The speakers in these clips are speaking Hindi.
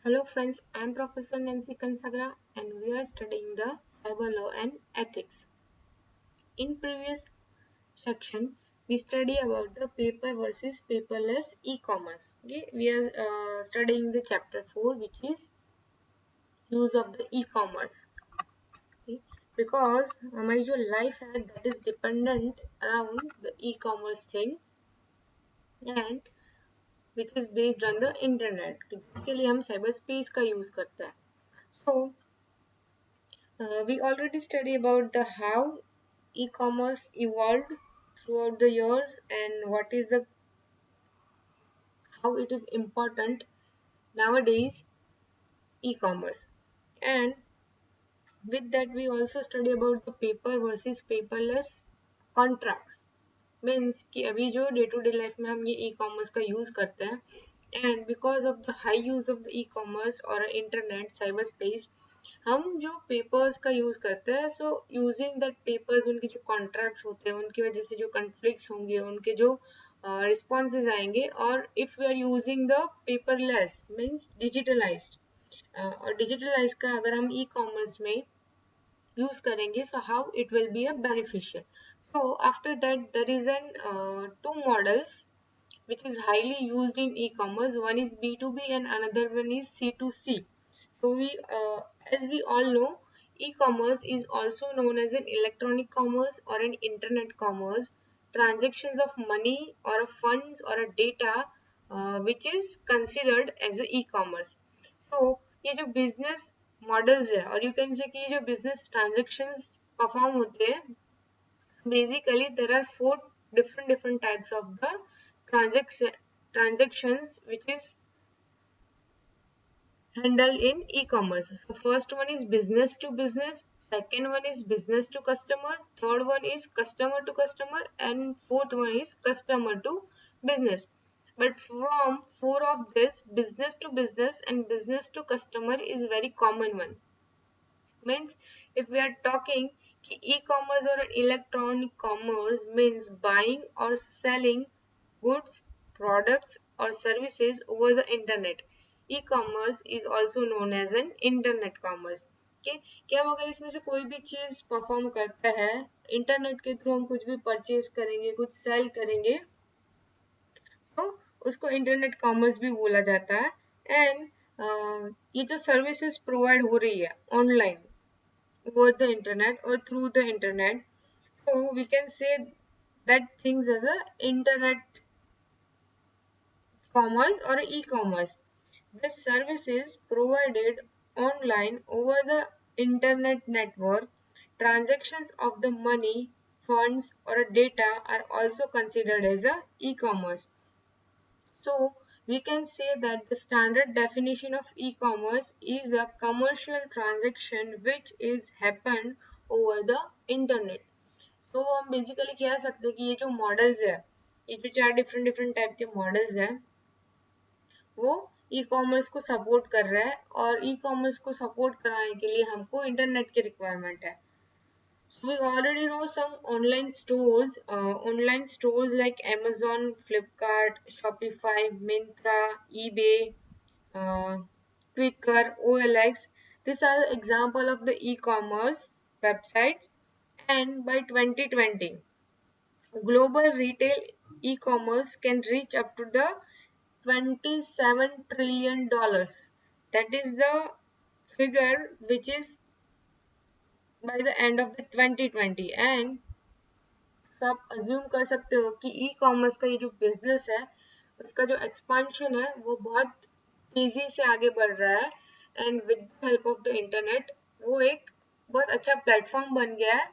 Hello friends, I am Professor Nancy Kansagra and we are studying the cyber law and ethics. In previous section, we study about the paper versus paperless e-commerce. Okay, we are studying the chapter 4 which is use of the e-commerce. Okay, because हमारी जो life है that is dependent around the e-commerce thing and which is based on the internet जिसके लिए हम cyber space का use करते हैं. So we already studied about the how e-commerce evolved throughout the years and what is the how it is important nowadays e-commerce. And with that we also study about the paper versus paperless contracts. Means कि अभी जो डे टू डे लाइफ में हम ये ई कॉमर्स का यूज करते हैं and because of the high use of the e commerce और इंटरनेट साइबर स्पेस हम जो पेपर्स का यूज करते हैं सो यूजिंग दैट पेपर्स उनके जो कॉन्ट्रैक्ट्स होते हैं उनकी वजह से जो कन्फ्लिक्ट्स होंगे उनके जो रिस्पॉन्सेज आएंगे और if we are using the paperless means digitalised और डिजिटलाइज का अगर हम ई कॉमर्स में use करेंगे so how it will be a beneficial. So after that there is an two models which is highly used in e-commerce. One is B2B and another one is C2C. So we as we all know e-commerce is also known as an electronic commerce or an internet commerce. Transactions of money or a funds or a data which is considered as a e-commerce. So ये जो business मॉडल्स है और यू कैन से कि ये जो बिजनेस ट्रांजेक्शन्स परफॉर्म होते हैं basically there are four different types of the transactions which is handled in e-commerce. So first one is business to business, second one is business to customer, third one is customer to customer, and fourth one is customer to business. But from four of this, business to business and business to customer is very common one. Means if we are talking e-commerce or electronic commerce means buying or selling goods, products or services over the internet. E-commerce is also known as an internet commerce. Okay? कि हम अगर इसमें से कोई भी चीज परफॉर्म करते हैं इंटरनेट के थ्रू हम कुछ भी परचेज करेंगे कुछ सेल करेंगे तो उसको इंटरनेट कॉमर्स भी बोला जाता है एंड ये जो सर्विसेज प्रोवाइड हो रही है online over the internet or through the internet. So we can say that things as a internet commerce or e-commerce. The service is provided online over the internet network. Transactions of the money, funds or data are also considered as a e-commerce. So we can say that the standard definition of e-commerce is a commercial transaction which is happened over the internet. So हम बेसिकली कह सकते हैं कि ये जो मॉडल्स है ये जो चार डिफरेंट टाइप के मॉडल्स हैं वो ई कॉमर्स को सपोर्ट कर रहा है और ई कॉमर्स को सपोर्ट कराने के लिए हमको इंटरनेट की रिक्वायरमेंट है. So we already know some online stores like Amazon, Flipkart, Shopify, Myntra, eBay, uh, Quicker, OLX. These are the example of the e-commerce websites. And by 2020, global retail e-commerce can reach up to the $27 trillion. That is the figure which is by the end of the 2020 and तो आप अज्यूम कर सकते हो कि ई कॉमर्स का ये जो बिजनेस है उसका जो एक्सपांशन है वो बहुत तेजी से आगे बढ़ रहा है and with the help of the internet वो एक बहुत अच्छा प्लेटफॉर्म बन गया है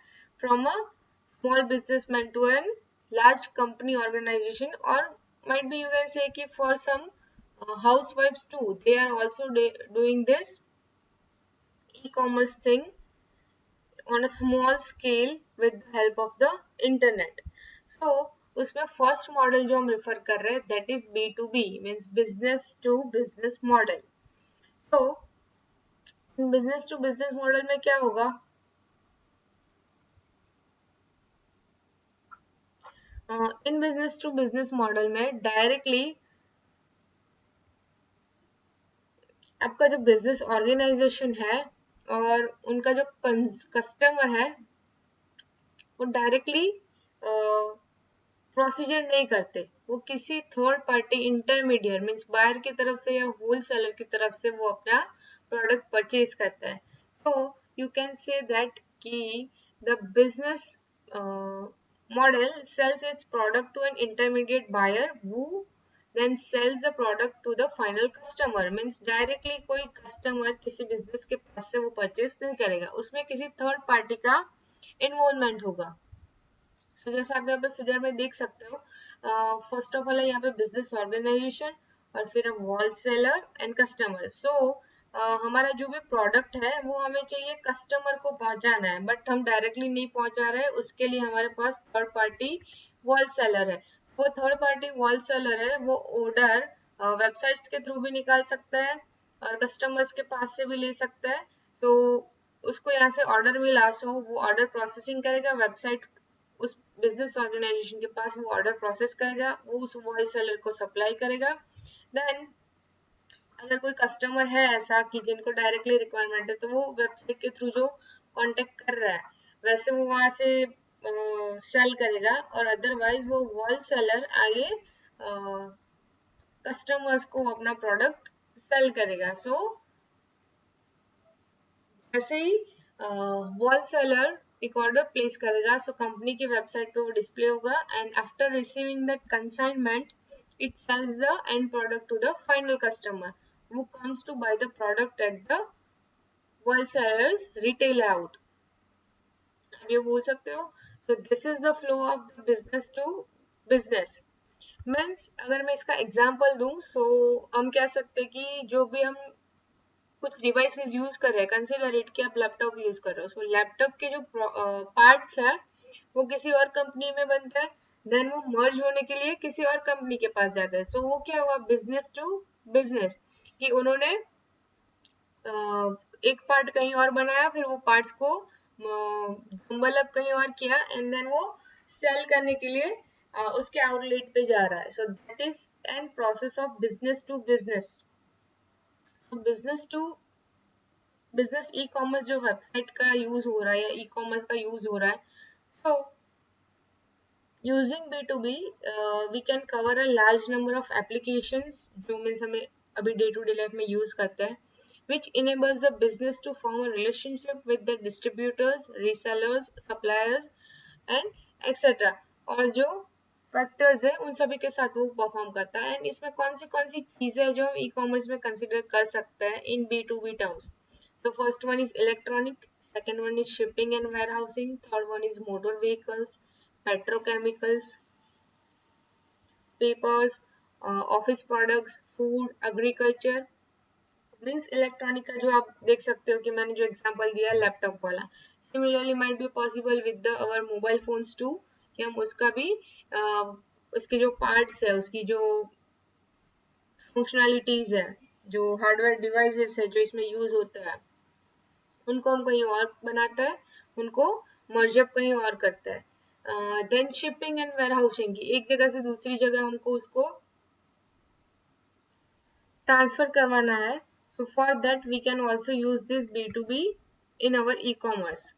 from a small businessman to an large company organisation और might be you can say कि for some housewives too they are also doing this e-commerce thing on a small scale with the help of the internet. So उसमें फर्स्ट मॉडल जो हम रेफर कर रहे हैं that is B2B means business to business model. So business to business model में क्या होगा in business to business model में डायरेक्टली आपका जो बिजनेस ऑर्गेनाइजेशन है और उनका जो कस्टमर है वो डायरेक्टली प्रोसीजर नहीं करते, वो किसी third party intermediate means buyer की तरफ से या होल सेलर की तरफ से वो अपना प्रोडक्ट परचेज करता है। तो यू कैन से दैट कि the business model sells its product to an intermediate buyer who then sells the product to the final customer means directly कोई कस्टमर किसी बिजनेस के पास से वो परचेज नहीं करेगा, उसमें किसी थर्ड पार्टी का इन्वॉल्वमेंट होगा। तो जैसे आप यहाँ पे फिगर में देख सकते हो, फर्स्ट ऑफ ऑल है यहाँ पे बिजनेस ऑर्गेनाइजेशन और फिर होल सेलर एंड कस्टमर। सो हमारा जो भी प्रोडक्ट है वो हमें चाहिए कस्टमर को पहुंचाना है, बट हम डायरेक्टली नहीं पहुंचा रहे, उसके लिए हमारे पास थर्ड पार्टी वॉल सेलर है। वो थर्ड पार्टी वॉल सेलर है, वो ऑर्डर वेबसाइट्स के थ्रू भी निकाल सकता है और कस्टमर्स के पास से भी ले सकता है। तो उसको यहाँ से ऑर्डर मिला, सो वो ऑर्डर प्रोसेसिंग करेगा, वेबसाइट उस बिजनेस ऑर्गेनाइजेशन के पास वो ऑर्डर प्रोसेस करेगा, वो उस वॉइस सेलर को सप्लाई करेगा। देन अगर कोई कस्टमर है ऐसा कि जिनको डायरेक्टली रिक्वायरमेंट है तो वो वेबसाइट के थ्रू जो कांटेक्ट कर रहा है वैसे वो वहां से सेल करेगा, और अदरवाइज वो वॉल सेलर आगे कस्टमर्स को अपना प्रोडक्ट सेल करेगा। सो ऐसे ही वॉल सेलर एक ऑर्डर प्लेस करेगा, सो कंपनी की वेबसाइट पे वो डिस्प्ले होगा and after receiving that consignment it sells the end product to the final customer who comes to buy the product at the wholesalers retail out। आप ये बोल सकते हो, so this is the flow of the business to business means अगर मैं इसका एग्जांपल दूं तो हम कह सकते हैं कि जो भी हम कुछ डिवाइसेस यूज कर रहे हैं, कंसीडर इट कि आप लैपटॉप यूज कर रहे हो, सो लैपटॉप के जो पार्ट्स है वो किसी और कंपनी में बनता है, देन वो मर्ज होने के लिए किसी और कंपनी के पास जाता है। सो वो क्या हुआ, बिजनेस टू बिजनेस, कि उन्होंने एक पार्ट कहीं और बनाया, फिर वो पार्ट्स को जम्बल अप कहीं और किया एंड देन वो सेल करने के लिए उसके आउटलेट पे जा रहा है। So that is an process of business to business. Business to business e commerce जो वेबसाइट का यूज हो रहा है या ई कॉमर्स का यूज हो रहा है, so using B2B we can cover a large number of applications जो मीन्स हमें अभी डे टू डे लाइफ में यूज करते हैं, which enables the business to form a relationship with the distributors, resellers, suppliers and etc. और जो फैक्टर्स है उन सभी के साथ वो परफॉर्म करता है। एंड इसमें कौन सी चीजें है जो हम ई कॉमर्स में कंसिडर कर सकते हैं इन B2B टर्म्स। तो first one is electronic, second one is shipping and warehousing, third one is motor vehicles, petrochemicals, papers, office products, food, agriculture. Means electronic का जो आप देख सकते हो कि मैंने जो एग्जांपल दिया लैपटॉप वाला, similarly might be possible with the our mobile phones too, कि हम उसका भी उसके जो पार्ट्स है, उसकी जो फंक्शनैलिटीज है, जो हार्डवेयर डिवाइसेस है जो इसमें यूज होता है, उनको हम कहीं और बनाता है, उनको मर्जअप कहीं और करता है। देन शिपिंग एंड वेयरहाउसिंग, की एक जगह से दूसरी जगह हमको उसको ट्रांसफर करवाना है। So for that we can also use this B2B in our e commerce.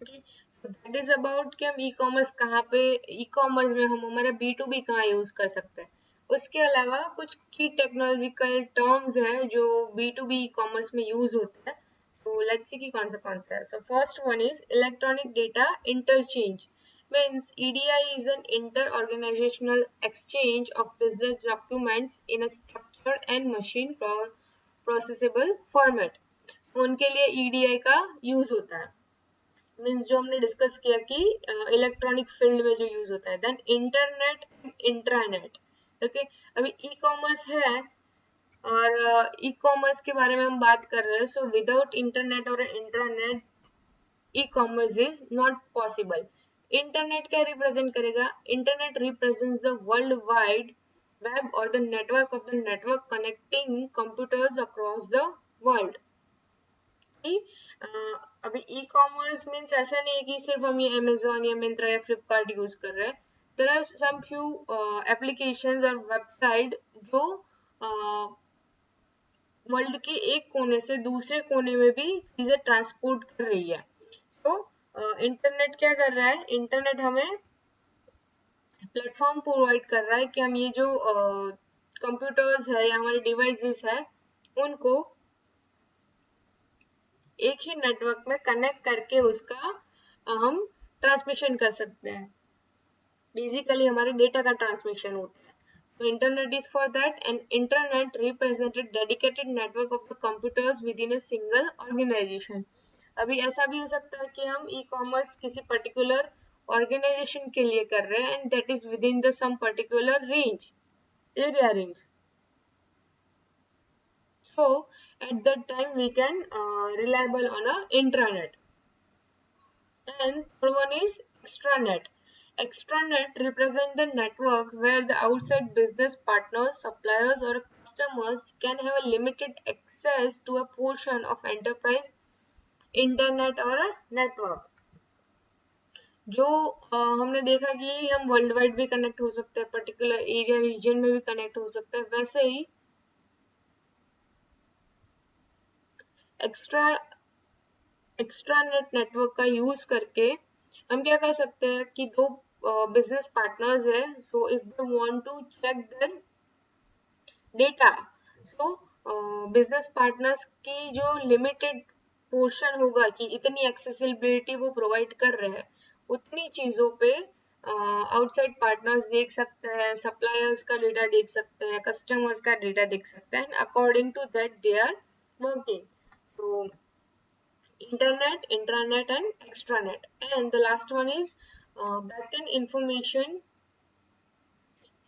That is about कि हम ई कॉमर्स कहाँ पे, ई कॉमर्स में हम हमारा B2B कहाँ यूज कर सकते हैं। उसके अलावा कुछ की टेक्नोलॉजिकल टर्म्स हैं जो B2B ई कॉमर्स में यूज होते हैं। सो लेट्स सी कि कौन सा है। So first one is electronic data interchange, means EDI is an inter-organizational exchange of business documents in a structured and machine processable format। उनके लिए EDI का यूज होता है, मीन्स जो हमने डिस्कस किया कि इलेक्ट्रॉनिक फील्ड में जो यूज होता है। Then internet, intranet. ओके, अभी ई कॉमर्स है और ई कॉमर्स के बारे में हम बात कर रहे हैं। सो विदाउट इंटरनेट और intranet e-commerce is not possible। Internet क्या रिप्रेजेंट करेगा, internet represents the world wide web और the network of the network connecting computers across the world. अभी ई कॉमर्स मीन्स ऐसा नहीं है कि सिर्फ हम ये अमेजोन या मिंत्रा या फ्लिपकार्ट यूज कर रहे हैं। There are some few applications और वेबसाइट जो वर्ल्ड के एक कोने से दूसरे कोने में भी चीजें ट्रांसपोर्ट कर रही है। तो इंटरनेट क्या कर रहा है, इंटरनेट हमें प्लेटफॉर्म प्रोवाइड कर रहा है कि हम ये जो कंप्यूटर्स है या हमारे डिवाइसेस है उनको एक ही नेटवर्क में कनेक्ट करके उसका हम ट्रांसमिशन कर सकते हैं। बेसिकली हमारे डेटा का ट्रांसमिशन होता है। So internet is for that, and internet represented dedicated network of the computers within a single organization. अभी ऐसा भी हो सकता है कि हम ई कॉमर्स किसी पर्टिकुलर ऑर्गेनाइजेशन के लिए कर रहे हैं and that is within the some particular range, area range. So at that time we can reliable on a intranet. And third one is extranet. Extranet represent the network where the outside business partners, suppliers or customers can have a limited access to a portion of enterprise internet or a network. जो हमने देखा कि हम वर्ल्ड वाइड भी कनेक्ट हो सकते हैं, पर्टिकुलर एरिया रीजन में भी कनेक्ट हो सकते हैं, वैसे ही एक्स्ट्रा एक्स्ट्रानेट नेटवर्क का यूज करके हम क्या कर सकते हैं कि दो बिजनेस पार्टनर्स है, so if they want to check their data, so business partners की जो लिमिटेड पोर्शन होगा कि इतनी एक्सेसिबिलिटी वो प्रोवाइड कर रहे हैं, उतनी चीजों पे आउटसाइड पार्टनर्स देख सकते हैं, सप्लायर्स का डेटा देख सकते हैं, कस्टमर्स का डेटा देख सकते हैं, according to that they are working. So internet, intranet and extranet. And the last one is backend information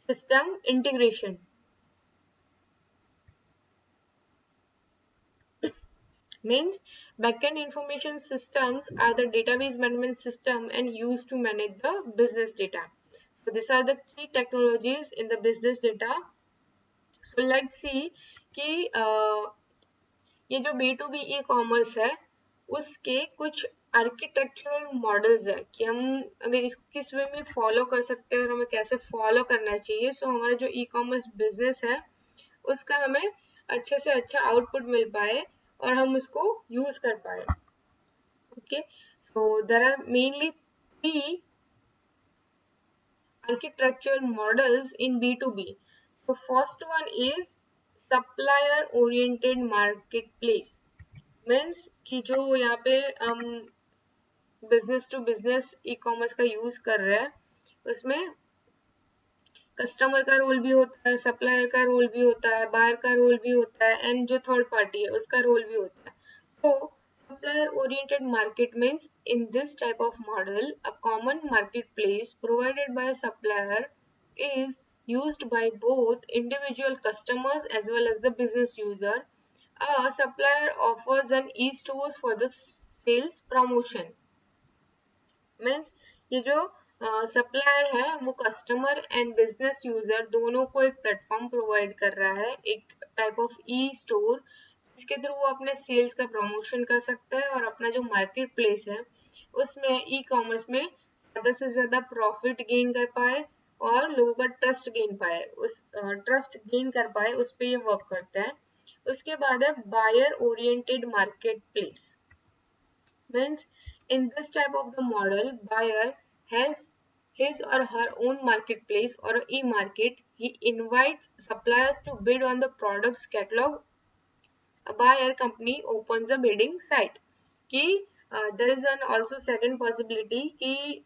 system integration. Means backend information systems are the database management system and used to manage the business data. So these are the key technologies in the business data. So let's see कि ये जो B2B ई कॉमर्स है उसके कुछ आर्किटेक्चरल मॉडल्स है कि हम अगर इसको किस वे में फॉलो कर सकते हैं और हमें कैसे फॉलो करना चाहिए, सो हमारा जो ई कॉमर्स बिजनेस है उसका हमें अच्छे से अच्छा आउटपुट मिल पाए और हम उसको यूज कर पाए. Okay, so there are mainly 3 architectural models in B2B. So first one is supplier oriented marketplace. Means कि जो यहाँ पे हम business to business e commerce का यूज कर रहे हैं उसमें कस्टमर का रोल भी होता है, सप्लायर का रोल भी होता है, बायर का रोल भी होता है एंड जो थर्ड पार्टी है उसका रोल भी होता है. सो supplier oriented market means in this type of model a common marketplace provided by a supplier is used by both individual customers as well as the business user. A supplier offers an e-stores for the sales promotion. Means ये जो सप्लायर है वो कस्टमर एंड बिजनेस यूजर दोनों को एक प्लेटफॉर्म प्रोवाइड कर रहा है, एक टाइप ऑफ ई स्टोर जिसके थ्रू वो अपने सेल्स का प्रमोशन कर सकता है और अपना जो मार्केट प्लेस है उसमें ई कॉमर्स में ज्यादा से ज्यादा प्रॉफिट गेन कर पाए और लोगों का ट्रस्ट गेन पाए, उस ट्रस्ट गेन कर पाए उस पर ये वर्क करता है. उसके बाद है buyer oriented marketplace. Means in this type of the model, buyer has his or her own marketplace or e-market. He invites suppliers to bid on the product's catalog. A buyer company opens a bidding site. कि there is an also second possibility कि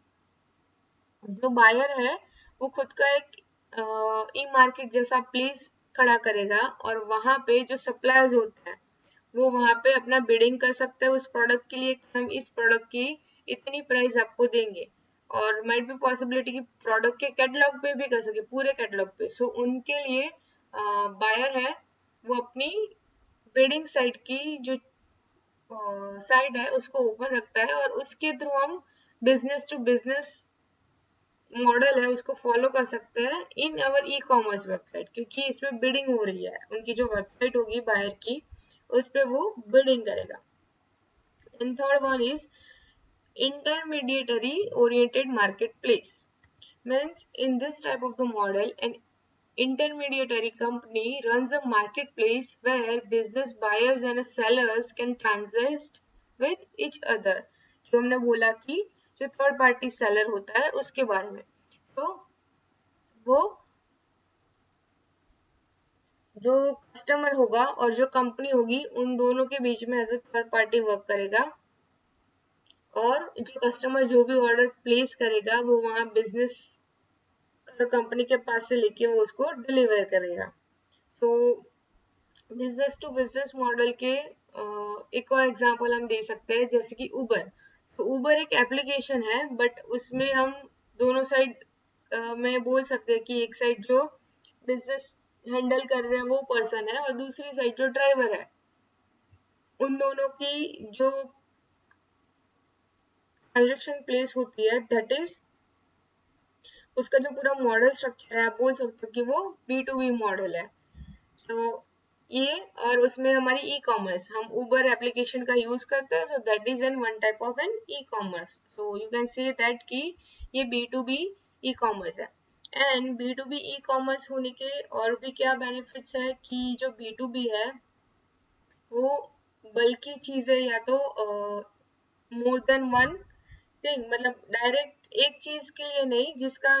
जो बायर है वो खुद का एक ई मार्केट जैसा प्लेस खड़ा करेगा और वहां पे जो सप्लायर्स होते हैं वो वहां पे अपना बिडिंग कर सकते हैं उस प्रोडक्ट के लिए कि हम इस प्रोडक्ट की इतनी प्राइस आपको देंगे, और माइट भी पॉसिबिलिटी कि प्रोडक्ट के कैटलॉग पे भी कर सके, पूरे कैटलॉग पे. सो उनके लिए बायर है वो अपनी बिडिंग साइट की जो साइट है उसको ओपन रखता है और उसके थ्रू हम बिजनेस टू बिजनेस मॉडल है उसको फॉलो कर सकते हैं इन अवर ई कॉमर्स वेबसाइट, क्योंकि इसमें बिडिंग हो रही है, उनकी जो वेबसाइट होगी बायर की उस पे वो बिडिंग करेगा. And third one is intermediary oriented marketplace. Means in this type of the model, an intermediary company runs a marketplace where business buyers and sellers can transact with each other. जो हमने बोला कि जो थर्ड पार्टी सेलर होता है उसके बारे में, तो वो जो कस्टमर होगा और जो कंपनी होगी उन दोनों के बीच में as a third party work करेगा, और जो कस्टमर जो भी ऑर्डर प्लेस करेगा वो वहां बिजनेस और कंपनी के पास से लेके वो उसको डिलीवर करेगा। So business to business model के एक और एग्जांपल हम दे सकते हैं, जैसे कि उबर। तो उबर एक एप्लीकेशन है, बट उसमें हम दोनों साइड में बोल सकते हैं कि एक साइड जो बिजनेस हैंडल कर रहे हैं वो पर्सन है और दूसरी साइड जो ड्राइवर है, उन दोनों की जो ट्रांजेक्शन प्लेस होती है, दैट इज उसका जो पूरा मॉडल स्ट्रक्चर है, आप बोल सकते हो कि वो B2B मॉडल है। तो ये और उसमें हमारी ई कॉमर्स, हम उबर एप्लीकेशन का यूज करते हैं, so that is an one type of an e commerce. So you can say that कि ये B2B ई कॉमर्स है। एंड B2B ई कॉमर्स होने के और भी क्या बेनिफिट्स है कि जो B2B है वो बल्कि चीजें या तो मोर देन वन थिंग, मतलब डायरेक्ट एक चीज के लिए नहीं जिसका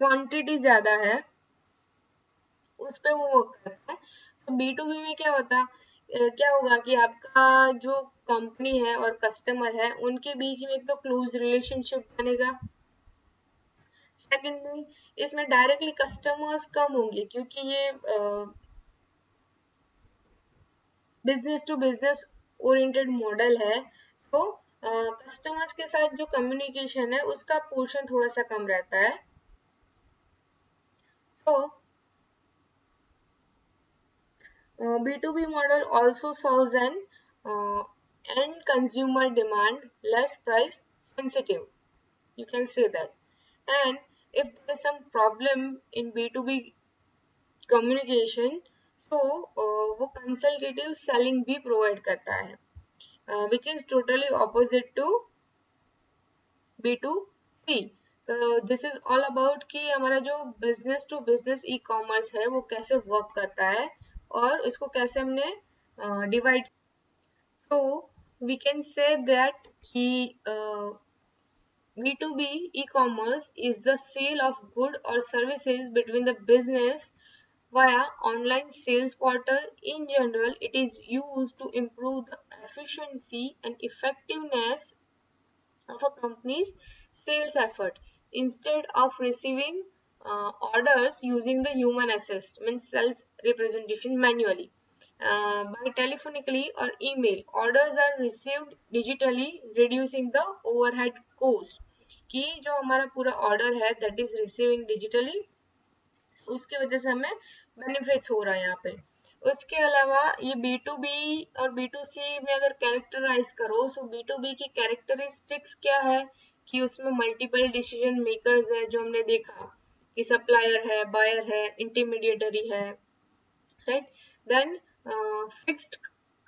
क्वांटिटी ज्यादा है उस पे वो वर्क करता है। तो B2B में क्या होता है, क्या होगा कि आपका जो कंपनी है और कस्टमर है उनके बीच में एक तो क्लोज रिलेशनशिप बनेगा। सेकेंडली इसमें डायरेक्टली कस्टमर्स कम होंगे क्योंकि ये business to business oriented model है। तो कस्टमर्स के साथ जो कम्युनिकेशन है उसका पोर्शन थोड़ा सा कम रहता है। तो B2B model also solves an end consumer demand, less price sensitive. You can say that. And if there is some problem in B2B communication, तो वो consultative selling भी provide करता है, which is totally opposite to B2C. So this is all about कि हमारा जो business to business e-commerce है वो कैसे work करता है और इसको कैसे हमने divide। So we can say that B2B e-commerce is the sale of good or services between the business via online sales portal. In general, it is used to improve the efficiency and effectiveness of a company's sales effort instead of receiving orders using the human assist, means sales representation manually. By telephonically or email, orders are received digitally, reducing the overhead cost। कि जो हमारा पूरा ऑर्डर है दैट इज रिसीविंग डिजिटली, उसकी वजह से हमें बेनिफिट्स हो रहा है यहाँ पे। उसके अलावा ये B2B और B2C में अगर कैरेक्टराइज करो, सो B2B की कैरेक्टरिस्टिक्स क्या है कि उसमें मल्टीपल डिसीजन मेकर्स है, जो हमने देखा कि सप्लायर है, बायर है, इंटरमीडिएटरी है, right. Then fixed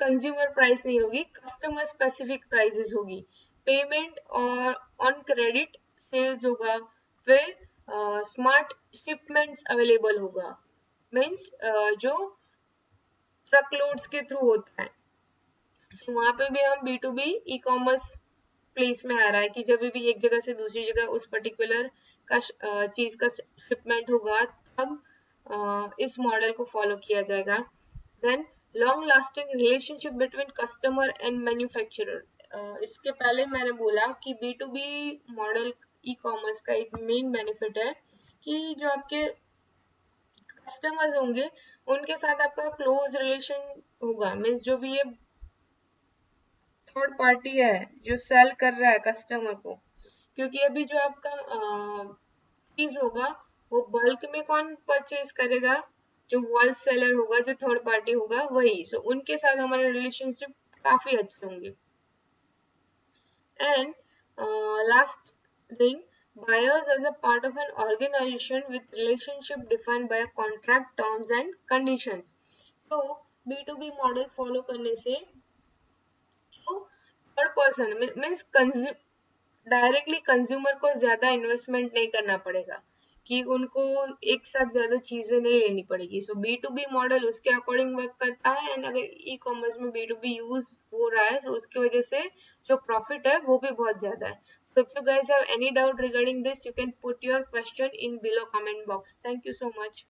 consumer price नहीं होगी, कस्टमर स्पेसिफिक प्राइसेस होगी, पेमेंट और ऑन क्रेडिट सेल्स होगा, फिर स्मार्ट शिपमेंट्स अवेलेबल होगा, मीन्स जो ट्रक लोड्स के थ्रू होता है। तो वहां पे भी हम B2B ई कॉमर्स प्लेस में आ रहा है कि जब भी एक जगह से दूसरी जगह उस पर्टिकुलर का चीज का शिपमेंट होगा तब इस मॉडल को फॉलो किया जाएगा। Then long lasting relationship between customer and manufacturer. इसके पहले मैंने बोला कि B2B मॉडल ई कॉमर्स का एक मेन बेनिफिट है कि जो आपके कस्टमर्स होंगे उनके साथ आपका क्लोज रिलेशन होगा, मीन्स जो भी ये थर्ड पार्टी है जो सेल कर रहा है कस्टमर को, क्योंकि अभी जो आपका चीज होगा वो बल्क में कौन परचेज करेगा, जो होल सेलर होगा, जो थर्ड पार्टी होगा वही। सो उनके साथ हमारे रिलेशनशिप काफी अच्छे होंगे। And last thing, buyers as a part of an organization with relationship defined by a contract terms and conditions। तो B2B मॉडल फॉलो करने से जो third person means directly consumer को ज्यादा इन्वेस्टमेंट नहीं करना पड़ेगा, कि उनको एक साथ ज्यादा चीजें नहीं लेनी पड़ेगी। तो बी टू बी मॉडल उसके अकॉर्डिंग वर्क करता है, एंड अगर ई कॉमर्स में बी टू बी यूज हो रहा है तो उसकी वजह से जो प्रॉफिट है वो भी बहुत ज्यादा है। So if you guys have any doubt regarding this, you can put your question in below comment box. Thank you so much.